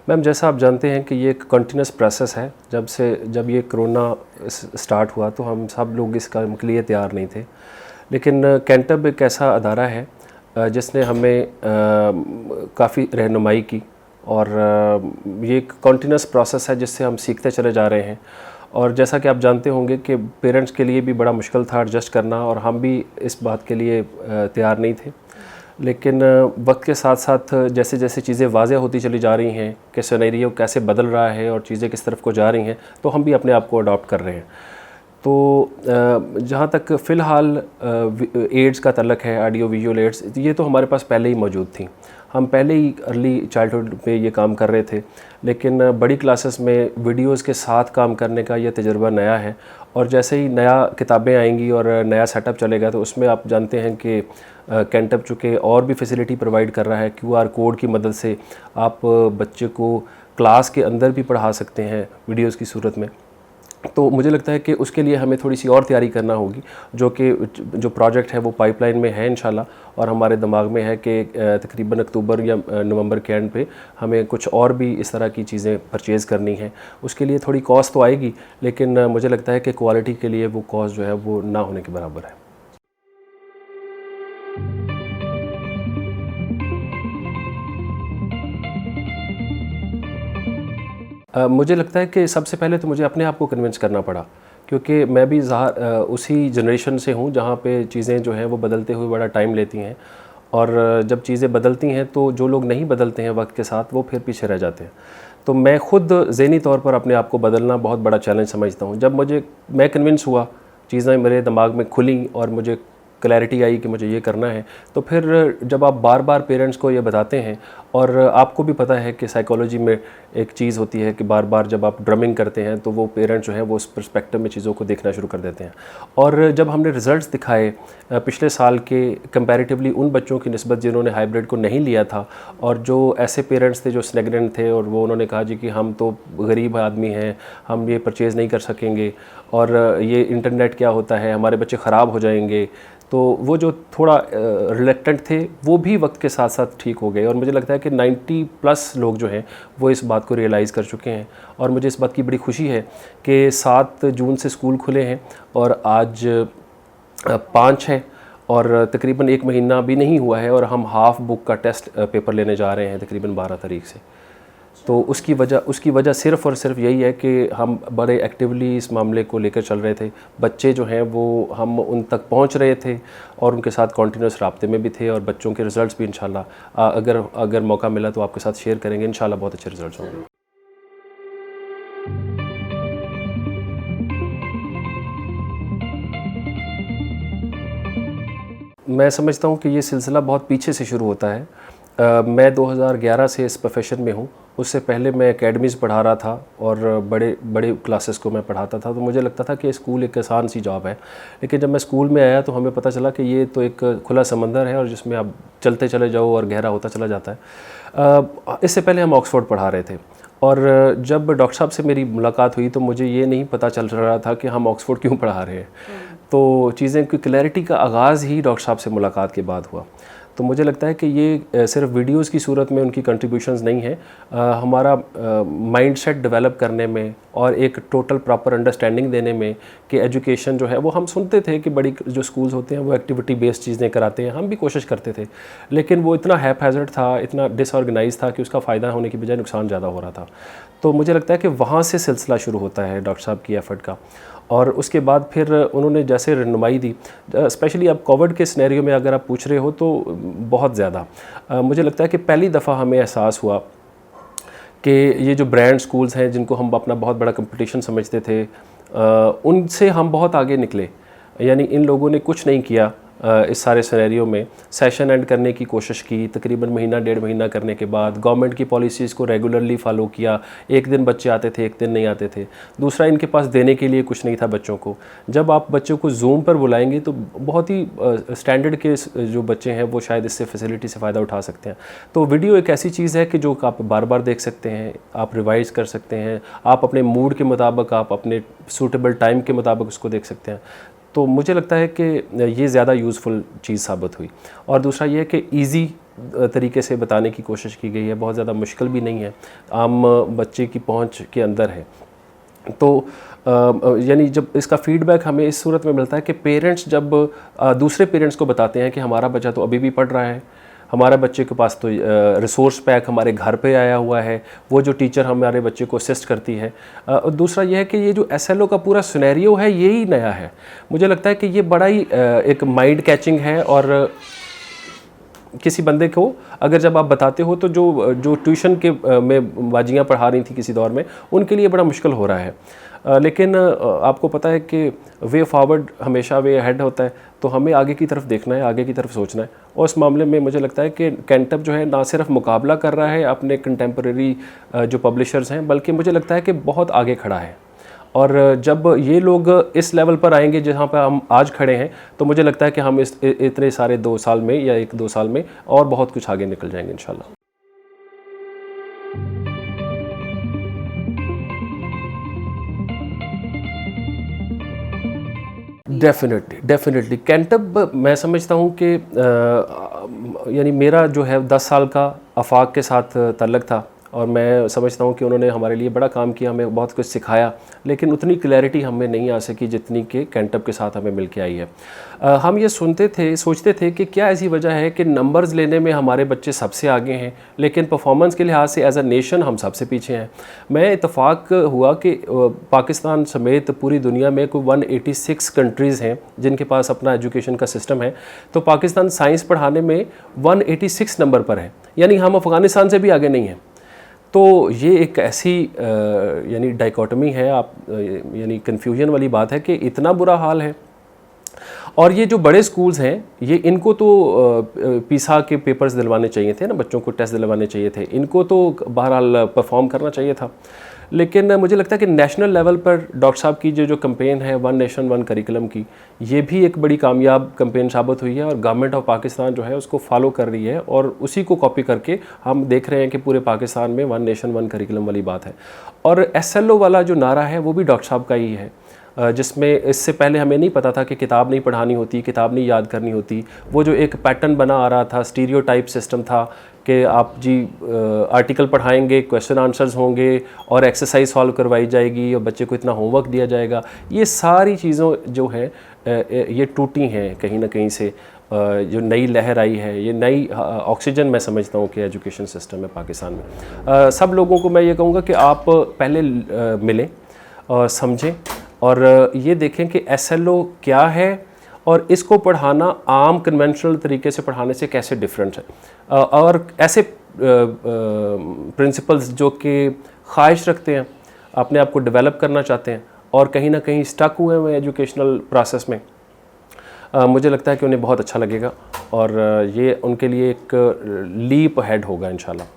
Ma'am, जैसा आप जानते हैं कि ये एक कंटिन्यूस प्रोसेस है। जब ये कोरोना स्टार्ट हुआ तो हम सब लोग इस काम के लिए तैयार नहीं थे, लेकिन कैंटब एक ऐसा अदारा है जिसने हमें काफ़ी रहनुमाई की, और ये एक कंटिन्यूस प्रोसेस है जिससे हम सीखते चले जा रहे हैं। और जैसा कि आप जानते होंगे कि पेरेंट्स के लिए भी बड़ा मुश्किल था एडजस्ट करना, और हम भी इस बात के लिए तैयार नहीं थे। लेकिन वक्त के साथ साथ जैसे जैसे चीज़ें वाज़ेह होती चली जा रही हैं कि सिनेरियो कैसे बदल रहा है और चीज़ें किस तरफ को जा रही हैं, तो हम भी अपने आप को अडॉप्ट कर रहे हैं। तो जहाँ तक फ़िलहाल एड्स का तल्लक है, ऑडियो विजुअल एड्स, ये तो हमारे पास पहले ही मौजूद थी। हम पहले ही अर्ली चाइल्डहुड पे ये काम कर रहे थे, लेकिन बड़ी क्लासेस में वीडियोस के साथ काम करने का ये तजुर्बा नया है। और जैसे ही नया किताबें आएंगी और नया सेटअप चलेगा, तो उसमें आप जानते हैं कि कैंटब चूँकि और भी फैसिलिटी प्रोवाइड कर रहा है। QR कोड की मदद से आप बच्चे को क्लास के अंदर भी पढ़ा सकते हैं वीडियोज़ की सूरत में। तो मुझे लगता है कि उसके लिए हमें थोड़ी सी और तैयारी करना होगी, जो प्रोजेक्ट है वो पाइपलाइन में है इंशाल्लाह, और हमारे दिमाग में है कि तकरीबन अक्टूबर या नवंबर के एंड पे हमें कुछ और भी इस तरह की चीज़ें परचेज़ करनी है। उसके लिए थोड़ी कॉस्ट तो आएगी, लेकिन मुझे लगता है कि क्वालिटी के लिए वो कॉस्ट जो है वो ना होने के बराबर है। मुझे लगता है कि सबसे पहले तो मुझे अपने आप को कन्विंस करना पड़ा, क्योंकि मैं भी उसी जनरेशन से हूँ जहाँ पे चीज़ें जो हैं वो बदलते हुए बड़ा टाइम लेती हैं, और जब चीज़ें बदलती हैं तो जो लोग नहीं बदलते हैं वक्त के साथ, वो फिर पीछे रह जाते हैं। तो मैं खुद ज़हनी तौर पर अपने आप को बदलना बहुत बड़ा चैलेंज समझता हूँ। जब मैं कन्विंस हुआ, चीज़ें मेरे दिमाग में खुली और मुझे क्लैरिटी आई कि मुझे ये करना है, तो फिर जब आप बार बार पेरेंट्स को ये बताते हैं, और आपको भी पता है कि साइकोलॉजी में एक चीज़ होती है कि बार बार जब आप ड्रमिंग करते हैं तो वो पेरेंट्स जो हैं वो उस पर्सपेक्टिव में चीज़ों को देखना शुरू कर देते हैं। और जब हमने रिज़ल्ट्स दिखाए पिछले साल के कंपैरेटिवली उन बच्चों की निस्बत जिन्होंने हाइब्रिड को नहीं लिया था, और जो ऐसे पेरेंट्स थे जो स्नेग्नेंट थे, और वो उन्होंने कहा जी कि हम तो गरीब आदमी हैं, हम ये परचेज़ नहीं कर सकेंगे, और ये इंटरनेट क्या होता है, हमारे बच्चे ख़राब हो जाएंगे। तो वो जो थोड़ा रिलेक्टेंट थे वो भी वक्त के साथ साथ ठीक हो गए, और मुझे लगता है कि 90+ लोग जो हैं वो इस बात को रियलाइज़ कर चुके हैं। और मुझे इस बात की बड़ी खुशी है कि 7 जून से स्कूल खुले हैं और आज 5 है, और तकरीबन 1 महीना भी नहीं हुआ है, और हम हाफ़ बुक का टेस्ट पेपर लेने जा रहे हैं तकरीबन 12 तारीख से। तो उसकी वजह सिर्फ़ और सिर्फ यही है कि हम बड़े एक्टिवली इस मामले को लेकर चल रहे थे। बच्चे जो हैं वो हम उन तक पहुंच रहे थे और उनके साथ कॉन्टीन्यूस राब्ते में भी थे, और बच्चों के रिज़ल्ट्स भी इंशाल्लाह अगर मौका मिला तो आपके साथ शेयर करेंगे। इंशाल्लाह बहुत अच्छे रिज़ल्ट्स होंगे। मैं समझता हूँ कि ये सिलसिला बहुत पीछे से शुरू होता है। मैं 2011 से इस प्रोफेशन में हूँ। उससे पहले मैं एकेडमीज़ पढ़ा रहा था और बड़े बड़े क्लासेस को मैं पढ़ाता था, तो मुझे लगता था कि स्कूल एक आसान सी जॉब है। लेकिन जब मैं स्कूल में आया तो हमें पता चला कि ये तो एक खुला समंदर है, और जिसमें आप चलते चले जाओ और गहरा होता चला जाता है। इससे पहले हम ऑक्सफोर्ड पढ़ा रहे थे, और जब डॉक्टर साहब से मेरी मुलाकात हुई तो मुझे ये नहीं पता चल रहा था कि हम ऑक्सफोर्ड क्यों पढ़ा रहे हैं। तो चीज़ें की क्लैरिटी का आगाज़ ही डॉक्टर साहब से मुलाकात के बाद हुआ। तो मुझे लगता है कि ये सिर्फ वीडियोस की सूरत में उनकी कंट्रीब्यूशंस नहीं है, हमारा माइंडसेट डेवलप करने में और एक टोटल प्रॉपर अंडरस्टैंडिंग देने में कि एजुकेशन जो है वो, हम सुनते थे कि बड़ी जो स्कूल्स होते हैं वो एक्टिविटी बेस्ड चीज़ें कराते हैं, हम भी कोशिश करते थे, लेकिन वो इतना हैपहैज़र्ड था, इतना डिसऑर्गेनाइज था कि उसका फ़ायदा होने की बजाय नुकसान ज़्यादा हो रहा था। तो मुझे लगता है कि वहाँ से सिलसिला शुरू होता है डॉक्टर साहब की एफ़र्ट का। और उसके बाद फिर उन्होंने जैसे रहनुमाई दी, स्पेशली अब कोविड के सिनेरियो में अगर आप पूछ रहे हो तो बहुत ज़्यादा मुझे लगता है कि पहली दफ़ा हमें एहसास हुआ कि ये जो ब्रांड स्कूल्स हैं जिनको हम अपना बहुत बड़ा कंपटीशन समझते थे, उनसे हम बहुत आगे निकले। यानी इन लोगों ने कुछ नहीं किया इस सारे सिनेरियो में, सेशन एंड करने की कोशिश की, तकरीबन महीना 1.5 महीना करने के बाद गवर्नमेंट की पॉलिसीज़ को रेगुलरली फॉलो किया। एक दिन बच्चे आते थे, एक दिन नहीं आते थे। दूसरा, इनके पास देने के लिए कुछ नहीं था बच्चों को। जब आप बच्चों को जूम पर बुलाएंगे तो बहुत ही स्टैंडर्ड के जो बच्चे हैं वो शायद इससे फैसिलिटी से फ़ायदा उठा सकते हैं। तो वीडियो एक ऐसी चीज़ है कि जो आप बार बार देख सकते हैं, आप रिवाइज़ कर सकते हैं, आप अपने मूड के मुताबिक, आप अपने सूटेबल टाइम के मुताबिक उसको देख सकते हैं। तो मुझे लगता है कि ये ज़्यादा यूज़फुल चीज़ साबित हुई। और दूसरा ये है कि ईज़ी तरीके से बताने की कोशिश की गई है, बहुत ज़्यादा मुश्किल भी नहीं है, आम बच्चे की पहुंच के अंदर है। तो यानी जब इसका फीडबैक हमें इस सूरत में मिलता है कि पेरेंट्स जब दूसरे पेरेंट्स को बताते हैं कि हमारा बच्चा तो अभी भी पढ़ रहा है, हमारे बच्चे के पास तो रिसोर्स पैक हमारे घर पे आया हुआ है, वो जो टीचर हमारे बच्चे को असिस्ट करती है। और दूसरा यह है कि ये जो एसएलओ का पूरा सिनेरियो है यही नया है। मुझे लगता है कि ये बड़ा ही एक माइंड कैचिंग है, और किसी बंदे को अगर जब आप बताते हो तो जो ट्यूशन के में बाजियाँ पढ़ा रही थी किसी दौर में, उनके लिए बड़ा मुश्किल हो रहा है। लेकिन आपको पता है कि वे फॉरवर्ड हमेशा वे हेड होता है, तो हमें आगे की तरफ देखना है, आगे की तरफ सोचना है। और इस मामले में मुझे लगता है कि कैंटअप जो है ना सिर्फ मुकाबला कर रहा है अपने कंटेम्प्रेरी जो पब्लिशर्स हैं, बल्कि मुझे लगता है कि बहुत आगे खड़ा है। और जब ये लोग इस लेवल पर आएंगे जहाँ पर हम आज खड़े हैं, तो मुझे लगता है कि हम इतने सारे 2 साल में या 1-2 साल में और बहुत कुछ आगे निकल जाएंगे इंशाल्लाह। डेफिनेटली कैंटअप मैं समझता हूँ कि यानी मेरा जो है 10 साल का आफाक के साथ ताल्लुक़ था, और मैं समझता हूँ कि उन्होंने हमारे लिए बड़ा काम किया, हमें बहुत कुछ सिखाया, लेकिन उतनी क्लैरिटी हमें नहीं आ सकी जितनी कि कैंटअप के साथ हमें मिल के आई है। हम ये सोचते थे कि क्या ऐसी वजह है कि नंबर्स लेने में हमारे बच्चे सबसे आगे हैं, लेकिन परफॉर्मेंस के लिहाज से एज अ नेशन हम सबसे पीछे हैं। मैं इत्तफाक हुआ कि पाकिस्तान समेत पूरी दुनिया में कोई 186 कंट्रीज़ हैं जिनके पास अपना एजुकेशन का सिस्टम है, तो पाकिस्तान साइंस पढ़ाने में 186 नंबर पर है, यानी हम अफ़गानिस्तान से भी आगे नहीं हैं। तो ये एक ऐसी यानी डाइकोटमी है, आप यानी कन्फ्यूजन वाली बात है कि इतना बुरा हाल है। और ये जो बड़े स्कूल्स हैं, ये इनको तो पीसा के पेपर्स दिलवाने चाहिए थे ना, बच्चों को टेस्ट दिलवाने चाहिए थे, इनको तो बहरहाल परफॉर्म करना चाहिए था। लेकिन मुझे लगता है कि नेशनल लेवल पर डॉक्टर साहब की जो कैंपेन है वन नेशन वन करिकुलम की, ये भी एक बड़ी कामयाब कैंपेन साबित हुई है, और गवर्नमेंट ऑफ पाकिस्तान जो है उसको फॉलो कर रही है, और उसी को कॉपी करके हम देख रहे हैं कि पूरे पाकिस्तान में वन नेशन वन करिकुलम वाली बात है। और एसएलओ वाला जो नारा है वो भी डॉक्टर साहब का ही है, जिसमें इससे पहले हमें नहीं पता था कि किताब नहीं पढ़ानी होती, किताब नहीं याद करनी होती। वो जो एक पैटर्न बना आ रहा था, स्टीरियोटाइप सिस्टम था कि आप जी आर्टिकल पढ़ाएंगे, क्वेश्चन आंसर्स होंगे और एक्सरसाइज सॉल्व करवाई जाएगी और बच्चे को इतना होमवर्क दिया जाएगा, ये सारी चीज़ों जो है ये टूटी हैं कहीं ना कहीं से। जो नई लहर आई है, ये नई ऑक्सीजन मैं समझता हूँ कि एजुकेशन सिस्टम है पाकिस्तान में। सब लोगों को मैं ये कहूँगा कि आप पहले मिलें और समझें, और ये देखें कि एसएलओ क्या है और इसको पढ़ाना आम कन्वेंशनल तरीके से पढ़ाने से कैसे डिफरेंट है। और ऐसे प्रिंसिपल्स जो कि ख्वाहिश रखते हैं, अपने आप को डेवलप करना चाहते हैं और कहीं ना कहीं स्टक हुए हुए एजुकेशनल प्रोसेस में, मुझे लगता है कि उन्हें बहुत अच्छा लगेगा, और ये उनके लिए एक लीप हेड होगा इंशाल्लाह।